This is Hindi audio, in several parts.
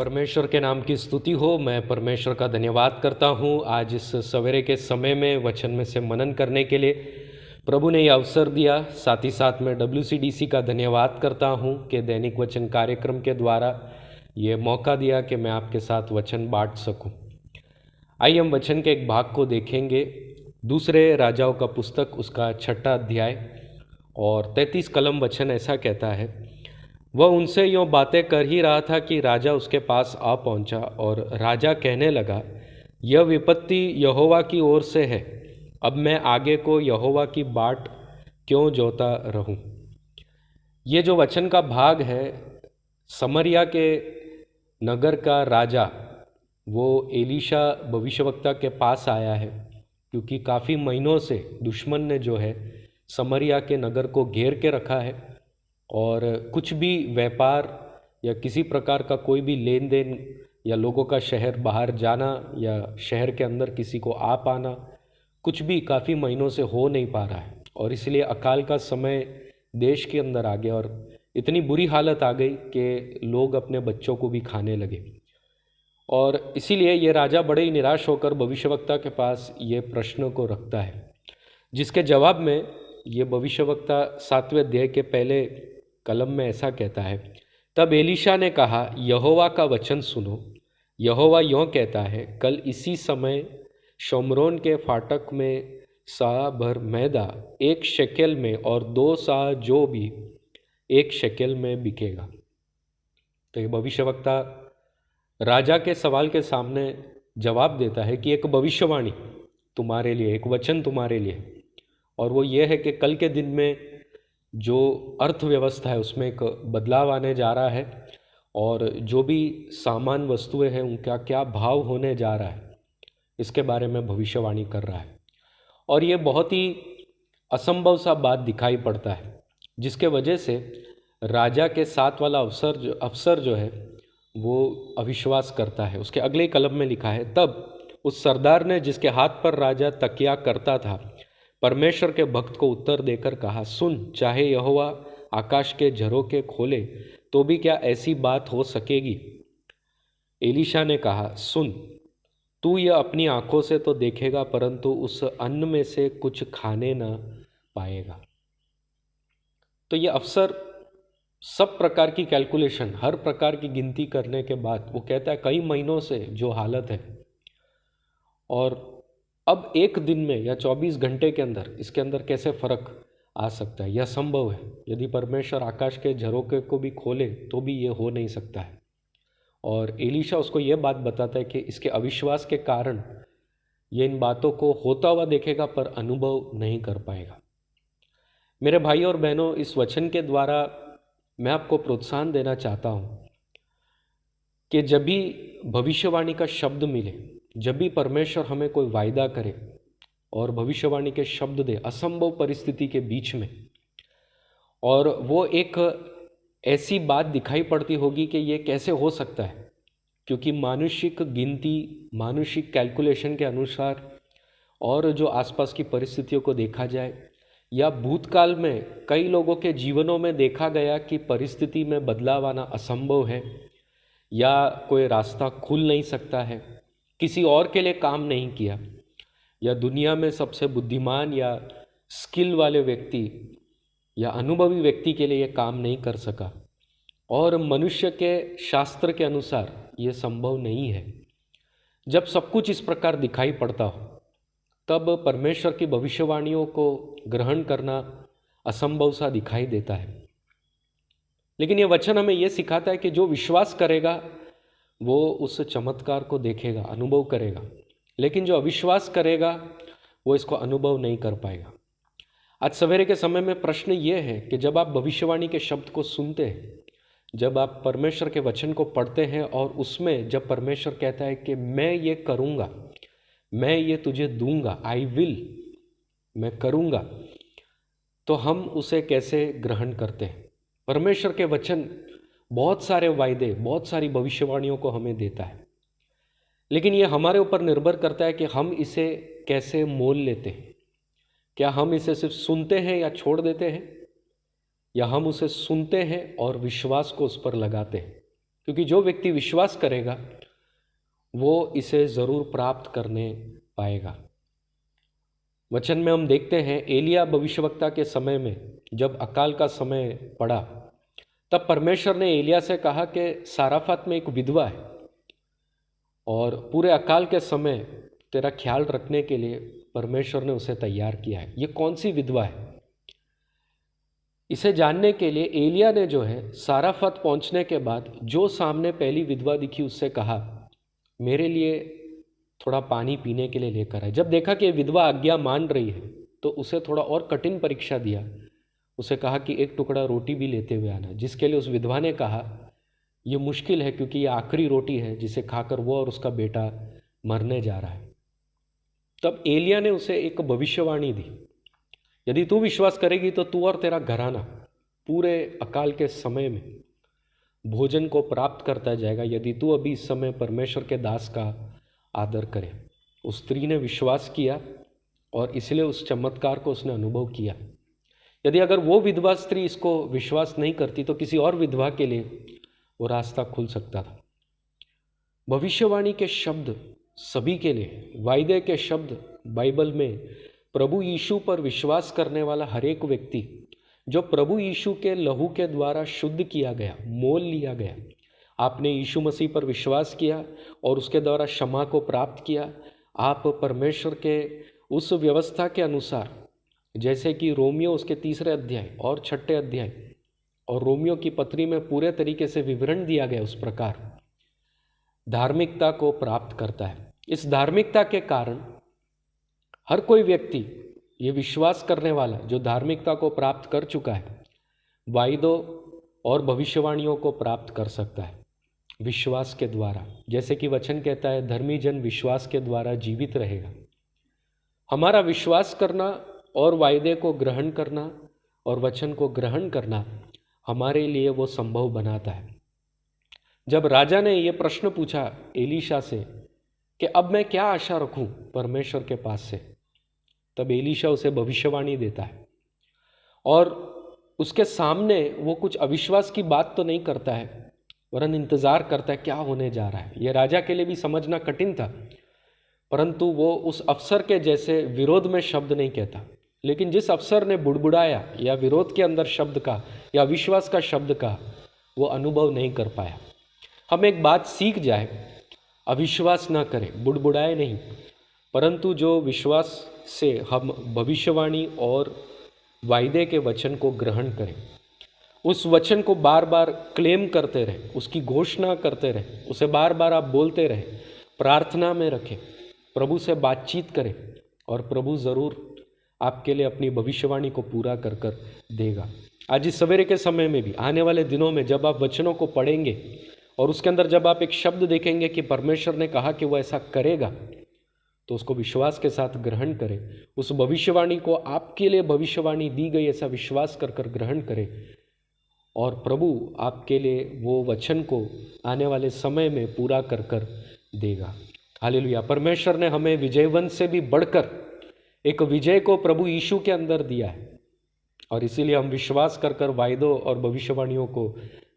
परमेश्वर के नाम की स्तुति हो। मैं परमेश्वर का धन्यवाद करता हूँ आज इस सवेरे के समय में वचन में से मनन करने के लिए प्रभु ने यह अवसर दिया। साथ ही साथ मैं WCDC का धन्यवाद करता हूँ कि दैनिक वचन कार्यक्रम के द्वारा ये मौका दिया कि मैं आपके साथ वचन बांट सकूँ। आइए हम वचन के एक भाग को देखेंगे। दूसरे राजाओं का पुस्तक उसका 6वां अध्याय और 33 कलम वचन ऐसा कहता है, वह उनसे यूँ बातें कर ही रहा था कि राजा उसके पास आ पहुंचा और राजा कहने लगा, यह विपत्ति यहोवा की ओर से है, अब मैं आगे को यहोवा की बाट क्यों जोता रहूं। ये जो वचन का भाग है, समरिया के नगर का राजा वो एलीशा भविष्यवक्ता के पास आया है, क्योंकि काफ़ी महीनों से दुश्मन ने जो है समरिया के नगर को घेर के रखा है और कुछ भी व्यापार या किसी प्रकार का कोई भी लेन देन या लोगों का शहर बाहर जाना या शहर के अंदर किसी को आ पाना कुछ भी काफ़ी महीनों से हो नहीं पा रहा है। और इसलिए अकाल का समय देश के अंदर आ गया और इतनी बुरी हालत आ गई कि लोग अपने बच्चों को भी खाने लगे। और इसीलिए ये राजा बड़े ही निराश होकर भविष्यवक्ता के पास ये प्रश्न को रखता है, जिसके जवाब में ये भविष्यवक्ता 7वें अध्याय के पहले कलम में ऐसा कहता है, तब एलीशा ने कहा, यहोवा का वचन सुनो। यहोवा यों कहता है, कल इसी समय शोमरोन के फाटक में सा भर मैदा 1 शेकेल में और 2 सा जो भी 1 शेकेल में बिकेगा। तो ये भविष्यवक्ता राजा के सवाल के सामने जवाब देता है कि एक भविष्यवाणी तुम्हारे लिए, एक वचन तुम्हारे लिए, और वो ये है कि कल के दिन में जो अर्थव्यवस्था है उसमें एक बदलाव आने जा रहा है और जो भी सामान वस्तुएं हैं उनका क्या भाव होने जा रहा है, इसके बारे में भविष्यवाणी कर रहा है। और ये बहुत ही असंभव सा बात दिखाई पड़ता है, जिसके वजह से राजा के साथ वाला अफसर जो है वो अविश्वास करता है। उसके अगले कलम में लिखा है, तब उस सरदार ने जिसके हाथ पर राजा तकिया करता था परमेश्वर के भक्त को उत्तर देकर कहा, सुन, चाहे यहोवा आकाश के झरोखे खोले तो भी क्या ऐसी बात हो सकेगी। एलीशा ने कहा, सुन, तू यह अपनी आंखों से तो देखेगा परंतु उस अन्न में से कुछ खाने ना पाएगा। तो ये अफसर सब प्रकार की कैलकुलेशन, हर प्रकार की गिनती करने के बाद वो कहता है कई महीनों से जो हालत है और अब एक दिन में या 24 घंटे के अंदर इसके अंदर कैसे फ़र्क आ सकता है, यह संभव है। यदि परमेश्वर आकाश के झरोखे को भी खोले तो भी ये हो नहीं सकता है। और एलीशा उसको ये बात बताता है कि इसके अविश्वास के कारण ये इन बातों को होता हुआ देखेगा पर अनुभव नहीं कर पाएगा। मेरे भाई और बहनों, इस वचन के द्वारा मैं आपको प्रोत्साहन देना चाहता हूँ कि जब भी भविष्यवाणी का शब्द मिले, जब भी परमेश्वर हमें कोई वायदा करे और भविष्यवाणी के शब्द दे असंभव परिस्थिति के बीच में, और वो एक ऐसी बात दिखाई पड़ती होगी कि ये कैसे हो सकता है, क्योंकि मानुषिक गिनती, मानुषिक कैलकुलेशन के अनुसार और जो आसपास की परिस्थितियों को देखा जाए या भूतकाल में कई लोगों के जीवनों में देखा गया कि परिस्थिति में बदलाव आना असंभव है या कोई रास्ता खुल नहीं सकता है, किसी और के लिए काम नहीं किया, या दुनिया में सबसे बुद्धिमान या स्किल वाले व्यक्ति या अनुभवी व्यक्ति के लिए ये काम नहीं कर सका, और मनुष्य के शास्त्र के अनुसार ये संभव नहीं है। जब सब कुछ इस प्रकार दिखाई पड़ता हो तब परमेश्वर की भविष्यवाणियों को ग्रहण करना असंभव सा दिखाई देता है। लेकिन ये वचन हमें ये सिखाता है कि जो विश्वास करेगा वो उस चमत्कार को देखेगा, अनुभव करेगा, लेकिन जो अविश्वास करेगा वो इसको अनुभव नहीं कर पाएगा। आज सवेरे के समय में प्रश्न ये है कि जब आप भविष्यवाणी के शब्द को सुनते हैं, जब आप परमेश्वर के वचन को पढ़ते हैं और उसमें जब परमेश्वर कहता है कि मैं ये करूँगा, मैं ये तुझे दूंगा, आई विल, मैं करूँगा, तो हम उसे कैसे ग्रहण करते हैं। परमेश्वर के वचन बहुत सारे वायदे, बहुत सारी भविष्यवाणियों को हमें देता है, लेकिन ये हमारे ऊपर निर्भर करता है कि हम इसे कैसे मोल लेते हैं। क्या हम इसे सिर्फ सुनते हैं या छोड़ देते हैं, या हम उसे सुनते हैं और विश्वास को उस पर लगाते हैं। क्योंकि जो व्यक्ति विश्वास करेगा वो इसे ज़रूर प्राप्त करने पाएगा। वचन में हम देखते हैं एलिया भविष्यवक्ता के समय में जब अकाल का समय पड़ा, तब परमेश्वर ने एलिया से कहा कि साराफात में एक विधवा है और पूरे अकाल के समय तेरा ख्याल रखने के लिए परमेश्वर ने उसे तैयार किया है। ये कौन सी विधवा है, इसे जानने के लिए एलिया ने जो है साराफत पहुंचने के बाद जो सामने पहली विधवा दिखी उससे कहा मेरे लिए थोड़ा पानी पीने के लिए लेकर आए। जब देखा कि विधवा आज्ञा मान रही है तो उसे थोड़ा और कठिन परीक्षा दिया। उसे कहा कि एक टुकड़ा रोटी भी लेते हुए आना, जिसके लिए उस विधवा ने कहा ये मुश्किल है क्योंकि ये आखिरी रोटी है जिसे खाकर वो और उसका बेटा मरने जा रहा है। तब एलिया ने उसे एक भविष्यवाणी दी, यदि तू विश्वास करेगी तो तू और तेरा घराना पूरे अकाल के समय में भोजन को प्राप्त करता जाएगा, यदि तू अभी इस समय परमेश्वर के दास का आदर करे। उस स्त्री ने विश्वास किया और इसलिए उस चमत्कार को उसने अनुभव किया। यदि अगर वो विधवा स्त्री इसको विश्वास नहीं करती तो किसी और विधवा के लिए वो रास्ता खुल सकता था। भविष्यवाणी के शब्द सभी के लिए, वायदे के शब्द बाइबल में प्रभु यीशु पर विश्वास करने वाला हर एक व्यक्ति जो प्रभु यीशु के लहू के द्वारा शुद्ध किया गया, मोल लिया गया, आपने यीशु मसीह पर विश्वास किया और उसके द्वारा क्षमा को प्राप्त किया, आप परमेश्वर के उस व्यवस्था के अनुसार, जैसे कि रोमियो उसके 3 अध्याय और 6 अध्याय और रोमियो की पत्री में पूरे तरीके से विवरण दिया गया, उस प्रकार धार्मिकता को प्राप्त करता है। इस धार्मिकता के कारण हर कोई व्यक्ति ये विश्वास करने वाला जो धार्मिकता को प्राप्त कर चुका है, वायदों और भविष्यवाणियों को प्राप्त कर सकता है विश्वास के द्वारा। जैसे कि वचन कहता है धर्मी जन विश्वास के द्वारा जीवित रहेगा। हमारा विश्वास करना और वायदे को ग्रहण करना और वचन को ग्रहण करना हमारे लिए वो संभव बनाता है। जब राजा ने ये प्रश्न पूछा एलीशा से कि अब मैं क्या आशा रखूं परमेश्वर के पास से, तब एलीशा उसे भविष्यवाणी देता है और उसके सामने वो कुछ अविश्वास की बात तो नहीं करता है, वरन इंतज़ार करता है क्या होने जा रहा है। यह राजा के लिए भी समझना कठिन था, परंतु वो उस अफसर के जैसे विरोध में शब्द नहीं कहता। लेकिन जिस अफसर ने बुड़बुड़ाया या विरोध के अंदर शब्द का या विश्वास का शब्द का, वो अनुभव नहीं कर पाया। हम एक बात सीख जाए, अविश्वास ना करें, बुड़बुड़ाए नहीं, परंतु जो विश्वास से हम भविष्यवाणी और वायदे के वचन को ग्रहण करें, उस वचन को बार बार क्लेम करते रहें, उसकी घोषणा करते रहें, उसे बार बार आप बोलते रहें, प्रार्थना में रखें, प्रभु से बातचीत करें और प्रभु ज़रूर आपके लिए अपनी भविष्यवाणी को पूरा कर कर देगा। आज इस सवेरे के समय में भी, आने वाले दिनों में जब आप वचनों को पढ़ेंगे और उसके अंदर जब आप एक शब्द देखेंगे कि परमेश्वर ने कहा कि वो ऐसा करेगा, तो उसको विश्वास के साथ ग्रहण करें। उस भविष्यवाणी को आपके लिए भविष्यवाणी दी गई ऐसा विश्वास कर कर ग्रहण करें और प्रभु आपके लिए वो वचन को आने वाले समय में पूरा कर कर देगा। हालेलुया। परमेश्वर ने हमें विजयवंत से भी बढ़कर एक विजय को प्रभु यीशु के अंदर दिया है और इसीलिए हम विश्वास कर कर वायदों और भविष्यवाणियों को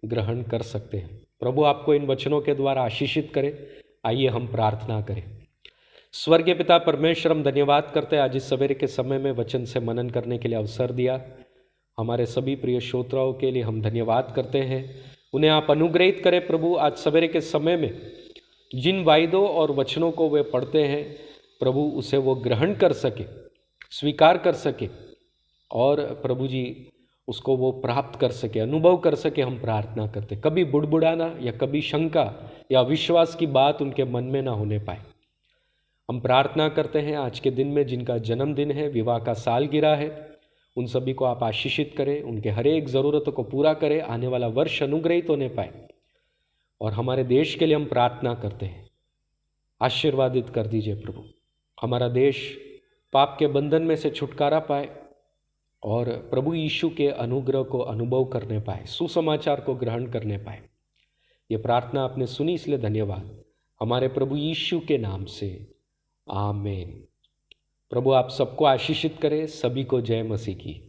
ग्रहण कर सकते हैं। प्रभु आपको इन वचनों के द्वारा आशीषित करे। आइए हम प्रार्थना करें। स्वर्गीय पिता परमेश्वर, हम धन्यवाद करते हैं आज इस सवेरे के समय में वचन से मनन करने के लिए अवसर दिया। हमारे सभी प्रिय श्रोताओं के लिए हम धन्यवाद करते हैं। उन्हें आप अनुग्रहित करें प्रभु। आज सवेरे के समय में जिन वायदों और वचनों को वे पढ़ते हैं प्रभु, उसे वो ग्रहण कर सके, स्वीकार कर सके और प्रभु जी उसको वो प्राप्त कर सके, अनुभव कर सके। हम प्रार्थना करते, कभी बुड़बुड़ाना या कभी शंका या विश्वास की बात उनके मन में ना होने पाए। हम प्रार्थना करते हैं आज के दिन में जिनका जन्मदिन है, विवाह का सालगिरह है, उन सभी को आप आशीषित करें, उनके हर एक ज़रूरतों को पूरा करें, आने वाला वर्ष अनुग्रहित होने पाए। और हमारे देश के लिए हम प्रार्थना करते हैं, आशीर्वादित कर दीजिए प्रभु। हमारा देश पाप के बंधन में से छुटकारा पाए और प्रभु यीशु के अनुग्रह को अनुभव करने पाए, सुसमाचार को ग्रहण करने पाए। ये प्रार्थना आपने सुनी, इसलिए धन्यवाद। हमारे प्रभु यीशु के नाम से आमीन। प्रभु आप सबको आशीषित करें। सभी को जय मसीह की।